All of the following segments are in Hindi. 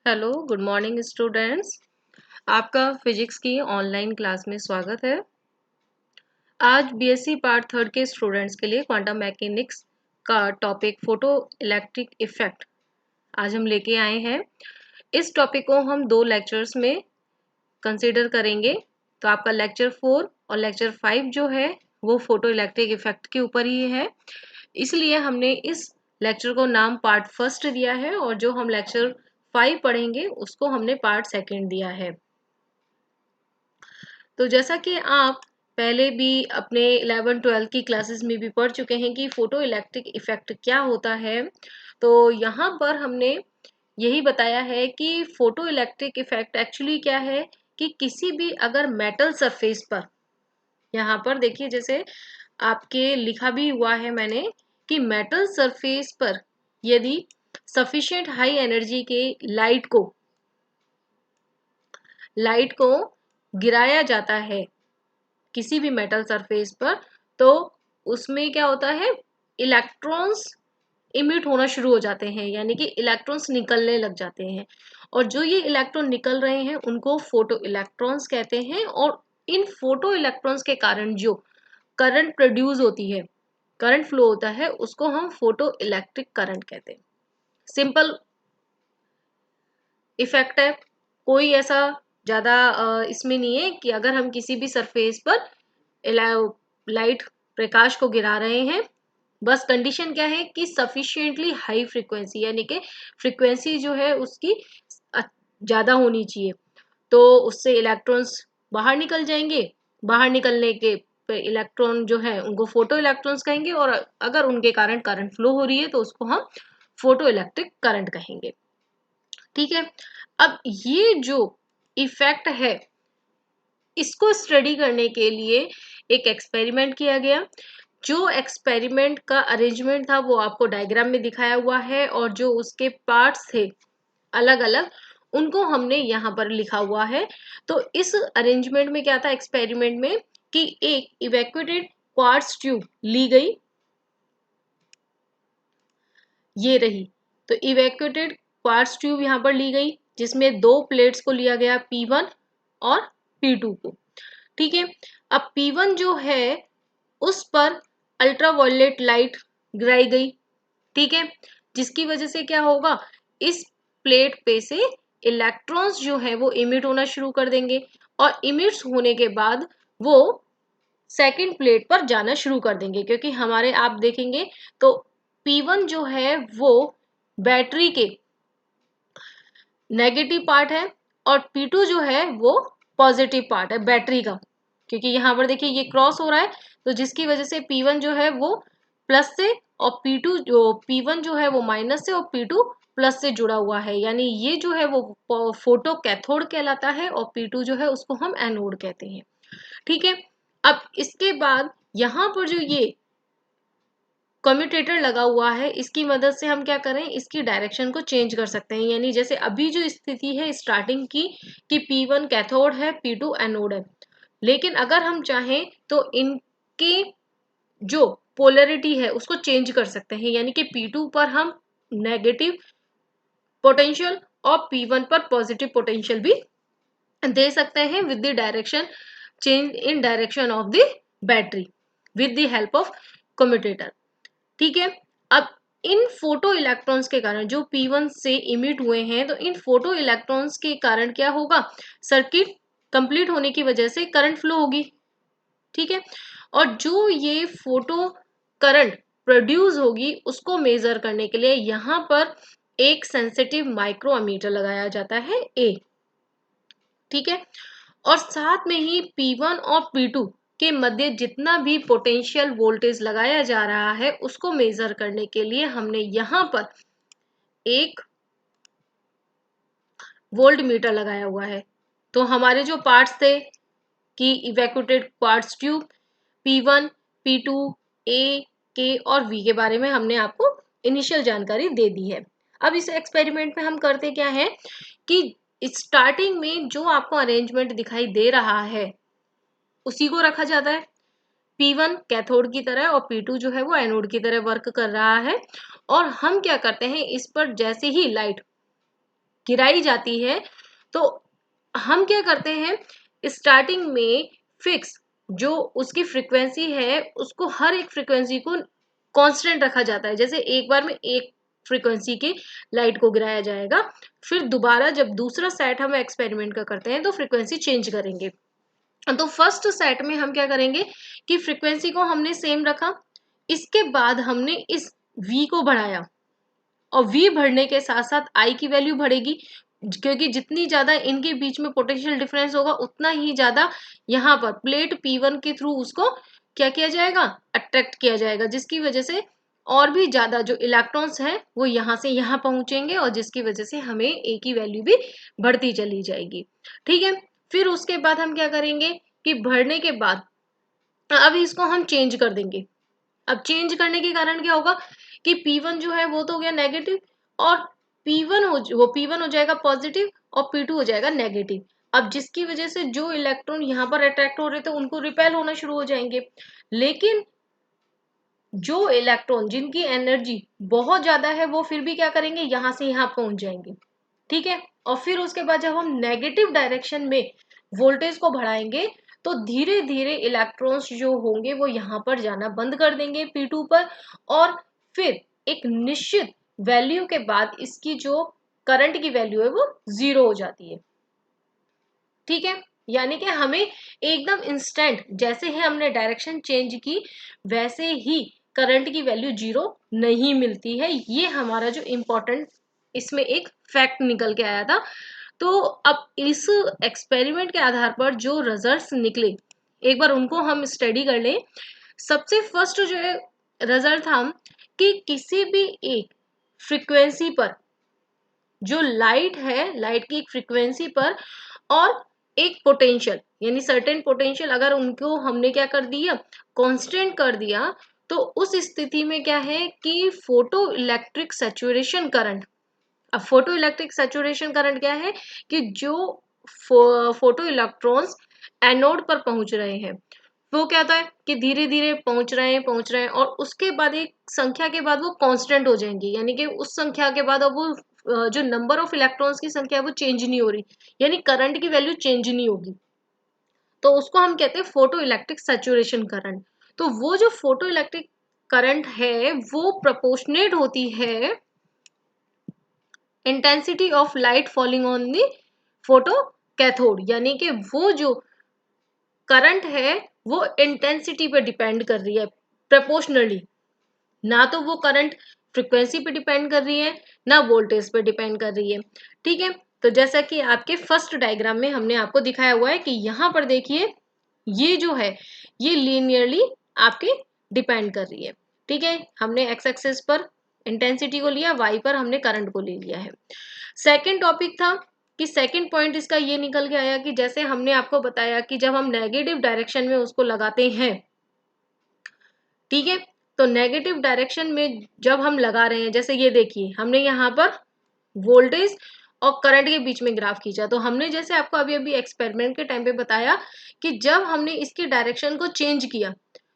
Hello good morning students. आपका फिजिक्स की ऑनलाइन क्लास में स्वागत है। आज बीएससी पार्ट थर्ड के स्टूडेंट्स के लिए क्वांटम मैकेनिक्स का टॉपिक फोटो इलेक्ट्रिक इफेक्ट आज हम लेके आए हैं। इस टॉपिक को हम 2 लेक्चर्स में कंसीडर करेंगे। तो आपका लेक्चर 4 और लेक्चर 5 जो है वो फोटो इलेक्ट्रिक इफेक्ट के ऊपर ही है, इसलिए हमने इस लेक्चर को नाम पार्ट फर्स्ट दिया है और जो हम लेक्चर 5 पढ़ेंगे उसको हमने पार्ट सेकंड दिया है। तो जैसा कि आप पहले भी अपने 11-12 की क्लासेस में भी पढ़ चुके हैं कि फोटो इलेक्ट्रिक इफेक्ट क्या होता है, तो यहाँ पर हमने यही बताया है कि फोटो इलेक्ट्रिक इफेक्ट एक्चुअली क्या है कि किसी भी अगर मेटल सरफेस पर, यहाँ पर देखिए जैसे आपके लिखा भी हुआ है मैंने कि मेटल सरफेस पर यदि सफिशिएंट हाई एनर्जी के लाइट को गिराया जाता है किसी भी मेटल सरफेस पर, तो उसमें क्या होता है, इलेक्ट्रॉन्स इमिट होना शुरू हो जाते हैं, यानी कि इलेक्ट्रॉन्स निकलने लग जाते हैं। और जो ये इलेक्ट्रॉन निकल रहे हैं उनको फोटो इलेक्ट्रॉन्स कहते हैं। और इन फोटो इलेक्ट्रॉन्स के कारण जो करंट प्रोड्यूस होती है, करंट फ्लो होता है, उसको हम फोटो इलेक्ट्रिक करंट कहते हैं। सिंपल इफेक्ट है, कोई ऐसा ज्यादा इसमें नहीं है कि अगर हम किसी भी सरफेस पर लाइट प्रकाश को गिरा रहे हैं, बस कंडीशन क्या है कि सफिशिएंटली हाई फ्रीक्वेंसी, यानी कि फ्रीक्वेंसी जो है उसकी ज्यादा होनी चाहिए, तो उससे इलेक्ट्रॉन्स बाहर निकल जाएंगे। बाहर निकलने के इलेक्ट्रॉन जो है उनको फोटो इलेक्ट्रॉन्स कहेंगे, और अगर उनके कारण करंट फ्लो हो रही है तो उसको हम फोटो इलेक्ट्रिक करंट कहेंगे। ठीक है, अब ये जो इफेक्ट है इसको स्टडी करने के लिए एक एक्सपेरिमेंट किया गया। जो एक्सपेरिमेंट का अरेंजमेंट था वो आपको डायग्राम में दिखाया हुआ है, और जो उसके पार्ट्स थे अलग अलग उनको हमने यहाँ पर लिखा हुआ है। तो इस अरेंजमेंट में क्या था एक्सपेरिमेंट में कि एक इवैक्यूएटेड क्वार्ट्ज ट्यूब ली गई, ये रही। तो इवैक्यूएटेड क्वार्ट्ज ट्यूब यहाँ पर ली गई जिसमें 2 प्लेट्स को लिया गया, P1 और P2 को। ठीक है, अब P1 जो है उस पर अल्ट्रावायलेट लाइट गिराई गई। ठीक है, जिसकी वजह से क्या होगा, इस प्लेट पे से इलेक्ट्रॉन्स जो है वो इमिट होना शुरू कर देंगे, और इमिट्स होने के बाद वो सेकंड प्लेट पर जाना शुरू कर देंगे, क्योंकि हमारे आप देखेंगे तो P1 जो है वो बैटरी के नेगेटिव पार्ट है, और P2 जो है वो पॉजिटिव पार्ट है बैटरी का, क्योंकि यहाँ पर देखिए ये क्रॉस हो रहा है, तो जिसकी वजह से P1 जो है वो प्लस से, और P1 जो है वो माइनस से, और P2 प्लस से जुड़ा हुआ है, यानी ये जो है वो फोटो कैथोड कहलाता है, और P2 जो है उसको हम एनोड कहते हैं। ठीक है, अब इसके बाद यहाँ पर जो ये कम्यूटेटर लगा हुआ है, इसकी मदद से हम क्या करें, इसकी डायरेक्शन को चेंज कर सकते हैं। यानी जैसे अभी जो स्थिति है स्टार्टिंग की कि P1 कैथोड है, P2 एनोड है, लेकिन अगर हम चाहें तो इनकी जो पोलरिटी है उसको चेंज कर सकते हैं, यानी कि P2 पर हम नेगेटिव पोटेंशियल और P1 पर पॉजिटिव पोटेंशियल भी दे सकते हैं with the direction change in direction of the battery with the help of commutator. ठीक है, अब इन फोटो इलेक्ट्रॉन्स के कारण जो P1 से इमिट हुए हैं, तो इन फोटो इलेक्ट्रॉन्स के कारण क्या होगा, सर्किट कंप्लीट होने की वजह से करंट फ्लो होगी। ठीक है, और जो ये फोटो करंट प्रोड्यूस होगी उसको मेजर करने के लिए यहाँ पर एक सेंसिटिव माइक्रोमीटर लगाया जाता है ए। ठीक है, और साथ में ही P1 और P2 के मध्य जितना भी पोटेंशियल वोल्टेज लगाया जा रहा है उसको मेजर करने के लिए हमने यहाँ पर एक वोल्ट मीटर लगाया हुआ है। तो हमारे जो पार्ट्स थे कि evacuated quartz tube, P1, P2, A, K और V के बारे में हमने आपको इनिशियल जानकारी दे दी है। अब इस एक्सपेरिमेंट में हम करते क्या है कि स्टार्टिंग में जो आपको अरेंजमेंट दिखाई दे रहा है उसी को रखा जाता है। P1 कैथोड की तरह और P2 जो है वो एनोड की तरह वर्क कर रहा है, और हम क्या करते हैं, इस पर जैसे ही लाइट गिराई जाती है, तो हम क्या करते हैं, स्टार्टिंग में फिक्स जो उसकी फ्रीक्वेंसी है उसको, हर एक फ्रीक्वेंसी को कांस्टेंट रखा जाता है। जैसे एक बार में एक फ्रीक्वेंसी की लाइट को गिराया जाएगा, फिर दोबारा जब दूसरा सेट हम एक्सपेरिमेंट का करते हैं तो फ्रीक्वेंसी चेंज करेंगे। तो फर्स्ट सेट में हम क्या करेंगे कि फ्रीक्वेंसी को हमने सेम रखा, इसके बाद हमने इस v को बढ़ाया, और v बढ़ने के साथ साथ I की वैल्यू बढ़ेगी, क्योंकि जितनी ज्यादा इनके बीच में पोटेंशियल डिफरेंस होगा उतना ही ज्यादा यहाँ पर प्लेट P1 के थ्रू उसको क्या किया जाएगा, अट्रैक्ट किया जाएगा, जिसकी वजह से और भी ज्यादा जो इलेक्ट्रॉन्स हैं वो यहाँ से यहाँ पहुंचेंगे, और जिसकी वजह से हमें A की वैल्यू भी बढ़ती चली जाएगी। ठीक है, फिर उसके बाद हम क्या करेंगे कि बढ़ने के बाद अब इसको हम चेंज कर देंगे। अब चेंज करने के कारण क्या होगा कि P1 जो है वो तो हो गया नेगेटिव, और P1 हो जाएगा पॉजिटिव, और P2 हो जाएगा नेगेटिव। अब जिसकी वजह से जो इलेक्ट्रॉन यहाँ पर अट्रैक्ट हो रहे थे उनको रिपेल होना शुरू हो जाएंगे, लेकिन जो इलेक्ट्रॉन जिनकी एनर्जी बहुत ज्यादा है वो फिर भी क्या करेंगे, यहाँ से यहाँ पहुंच जाएंगे। ठीक है, और फिर उसके बाद जब हम नेगेटिव डायरेक्शन में वोल्टेज को बढ़ाएंगे तो धीरे धीरे इलेक्ट्रॉन्स जो होंगे वो यहाँ पर जाना बंद कर देंगे P2 पर, और फिर एक निश्चित वैल्यू के बाद इसकी जो करंट की वैल्यू है वो 0 हो जाती है। ठीक है, यानी कि हमें एकदम इंस्टेंट जैसे ही हमने डायरेक्शन चेंज की वैसे ही करंट की वैल्यू 0 नहीं मिलती है। ये हमारा जो इम्पोर्टेंट इसमें एक फैक्ट निकल के आया था। तो अब इस एक्सपेरिमेंट के आधार पर जो रिजल्ट्स निकले एक बार उनको हम स्टडी कर लें। सबसे फर्स्ट जो है रिजल्ट था कि किसी भी एक फ्रीक्वेंसी पर जो लाइट है, लाइट की एक फ्रीक्वेंसी पर और एक पोटेंशियल यानी सर्टेन पोटेंशियल अगर उनको हमने क्या कर दिया, कांस्टेंट कर दिया, तो उस स्थिति में क्या है कि फोटो इलेक्ट्रिक सैचुरेशन करंट। अब फोटो इलेक्ट्रिक सैचुरेशन करंट क्या है कि जो फोटो इलेक्ट्रॉन्स एनोड पर पहुंच रहे हैं वो क्या होता है कि धीरे धीरे पहुंच रहे हैं और उसके बाद एक संख्या के बाद वो कांस्टेंट हो जाएंगे, यानी कि उस संख्या के बाद अब वो जो नंबर ऑफ इलेक्ट्रॉन्स की संख्या है वो चेंज नहीं हो रही, यानी करंट की वैल्यू चेंज नहीं होगी। तो उसको हम कहते हैं फोटो इलेक्ट्रिक सैचुरेशन करंट। तो वो जो फोटो इलेक्ट्रिक करंट है वो प्रोपोर्शनेट होती है intensity of light falling on the photo cathode, यानी कि वो जो करंट है वो इंटेंसिटी पे डिपेंड कर रही है प्रोपोर्शनली, ना तो वो करंट फ्रीक्वेंसी पे डिपेंड कर रही है ना वोल्टेज पे डिपेंड कर रही है। ठीक है, तो जैसा कि आपके फर्स्ट डायग्राम में हमने आपको दिखाया हुआ है कि यहाँ पर देखिए ये जो है ये लीनियरली आपके डिपेंड कर रही है। ठीक है, हमने एक्स एक्सिस पर इंटेंसिटी को लिया, वाई पर हमने करंट को ले लिया है। सेकेंड टॉपिक था कि सेकेंड पॉइंट इसका ये निकल के आया कि जैसे हमने आपको बताया कि जब हम नेगेटिव डायरेक्शन में उसको लगाते हैं, ठीक है, तो नेगेटिव डायरेक्शन में जब हम लगा रहे हैं, जैसे ये देखिए हमने यहाँ पर वोल्टेज और करंट के बीच में ग्राफ खींचा, तो हमने जैसे आपको अभी अभी एक्सपेरिमेंट के टाइम पे बताया कि जब हमने इसकी डायरेक्शन को चेंज किया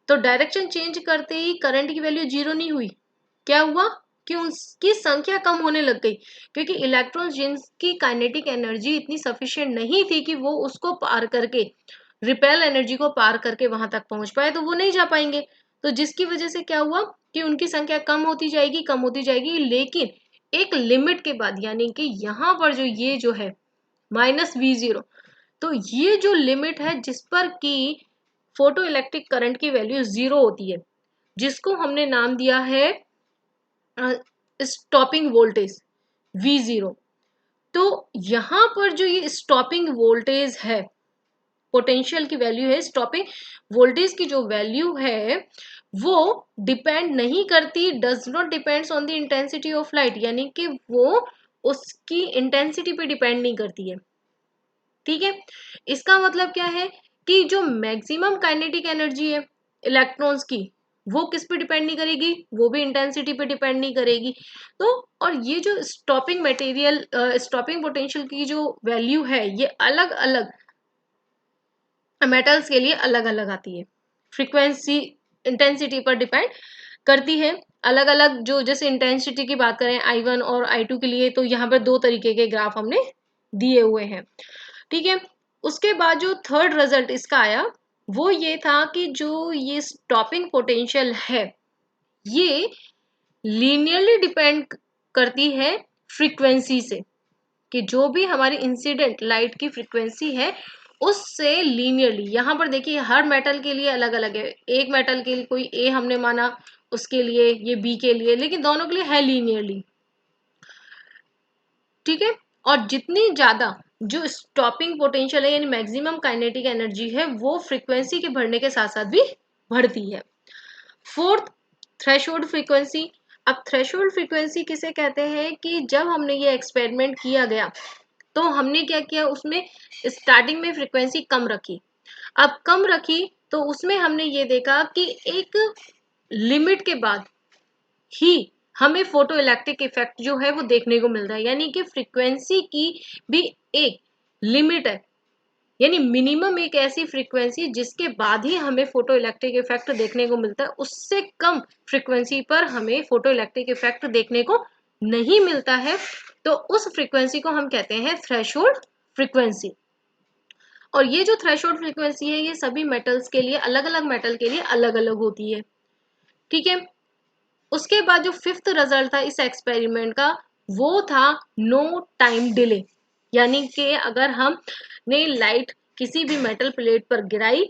तो डायरेक्शन चेंज करते ही करंट की वैल्यू 0 नहीं हुई। क्या हुआ कि उसकी संख्या कम होने लग गई, क्योंकि इलेक्ट्रॉन्स जिनकी काइनेटिक एनर्जी इतनी सफिशिएंट नहीं थी कि वो उसको पार करके, रिपेल एनर्जी को पार करके वहां तक पहुंच पाए, तो वो नहीं जा पाएंगे। तो जिसकी वजह से क्या हुआ कि उनकी संख्या कम होती जाएगी, कम होती जाएगी, लेकिन एक लिमिट के बाद, यानी कि यहाँ पर जो ये जो है -V0, तो ये जो लिमिट है जिस पर कि फोटो इलेक्ट्रिक करंट की वैल्यू 0 होती है, जिसको हमने नाम दिया है स्टॉपिंग वोल्टेज V0। तो यहाँ पर जो ये स्टॉपिंग वोल्टेज है, पोटेंशियल की वैल्यू है, स्टॉपिंग वोल्टेज की जो वैल्यू है वो डिपेंड नहीं करती, does not depends on the intensity of light, यानी कि वो उसकी इंटेंसिटी पे डिपेंड नहीं करती है। ठीक है, इसका मतलब क्या है कि जो मैक्सिमम काइनेटिक एनर्जी है इलेक्ट्रॉन्स की वो किस पे डिपेंड नहीं करेगी, वो भी इंटेंसिटी पे डिपेंड नहीं करेगी। तो और ये जो स्टॉपिंग मटेरियल स्टॉपिंग पोटेंशियल की जो वैल्यू है ये अलग अलग मेटल्स के लिए अलग अलग आती है, फ्रीक्वेंसी इंटेंसिटी पर डिपेंड करती है। अलग अलग जो जैसे इंटेंसिटी की बात करें I1 और I2 के लिए, तो यहाँ पर 2 तरीके के ग्राफ हमने दिए हुए हैं। ठीक है, उसके बाद जो थर्ड रिजल्ट इसका आया वो ये था कि जो ये स्टॉपिंग पोटेंशियल है ये लीनियरली डिपेंड करती है फ्रीक्वेंसी से, कि जो भी हमारी इंसिडेंट लाइट की फ्रीक्वेंसी है उससे लीनियरली, यहाँ पर देखिए हर मेटल के लिए अलग अलग है, एक मेटल के लिए कोई ए हमने माना, उसके लिए ये बी के लिए, लेकिन दोनों के लिए है लीनियरली। ठीक है, और जितनी ज्यादा जो स्टॉपिंग पोटेंशियल है यानी मैक्सिमम काइनेटिक एनर्जी है वो फ्रीक्वेंसी के बढ़ने के साथ साथ भी बढ़ती है। Fourth, threshold frequency. अब थ्रेशोल्ड फ्रीक्वेंसी किसे कहते हैं कि जब हमने ये एक्सपेरिमेंट किया गया तो हमने क्या किया, उसमें स्टार्टिंग में फ्रीक्वेंसी कम रखी। अब कम रखी तो उसमें हमने ये देखा कि एक लिमिट के बाद ही हमें फोटो इलेक्ट्रिक इफेक्ट जो है वो देखने को मिलता है, यानी कि फ्रीक्वेंसी की भी एक लिमिट है, यानी मिनिमम एक ऐसी फ्रीक्वेंसी जिसके बाद ही हमें फोटो इलेक्ट्रिक इफेक्ट देखने को मिलता है, उससे कम फ्रीक्वेंसी पर हमें फोटो इलेक्ट्रिक इफेक्ट देखने को नहीं मिलता है, तो उस फ्रीक्वेंसी को हम कहते हैं थ्रेशोल्ड फ्रीक्वेंसी। और ये जो थ्रेशोल्ड फ्रीक्वेंसी है ये सभी मेटल्स के लिए, अलग अलग मेटल के लिए अलग अलग होती है। ठीक है, उसके बाद जो फिफ्थ रिजल्ट था इस एक्सपेरिमेंट का वो था नो टाइम डिले, यानी कि अगर हमने लाइट किसी भी मेटल प्लेट पर गिराई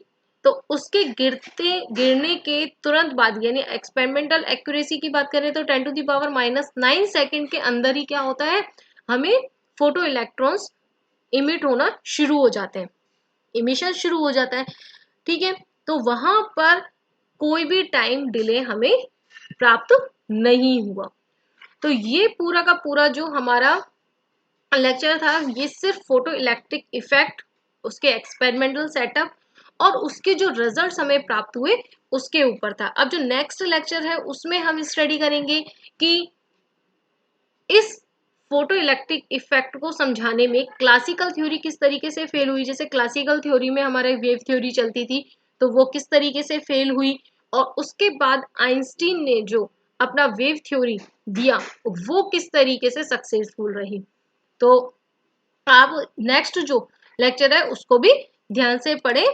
तो उसके गिरने के तुरंत बाद, यानी एक्सपेरिमेंटल एक्यूरेसी की बात करें तो 10⁻⁹ सेकंड के अंदर ही क्या होता है, हमें फोटो इलेक्ट्रॉन्स इमिट होना शुरू हो जाते हैं, इमिशन शुरू हो जाता है। ठीक है, तो वहां पर कोई भी टाइम डिले हमें प्राप्त नहीं हुआ। तो ये पूरा का पूरा जो हमारा लेक्चर था ये सिर्फ फोटो इलेक्ट्रिक इफेक्ट, उसके एक्सपेरिमेंटल सेटअप और उसके जो रिजल्ट्स हमें प्राप्त हुए उसके ऊपर था। अब जो नेक्स्ट लेक्चर है उसमें हम स्टडी करेंगे कि इस फोटो इलेक्ट्रिक इफेक्ट को समझाने में क्लासिकल थ्योरी किस तरीके से फेल हुई। जैसे क्लासिकल थ्योरी में हमारे वेव थ्योरी चलती थी तो वो किस तरीके से फेल हुई, और उसके बाद आइंस्टीन ने जो अपना वेव थ्योरी दिया वो किस तरीके से सक्सेसफुल रही। तो आप नेक्स्ट जो लेक्चर है उसको भी ध्यान से पढ़ें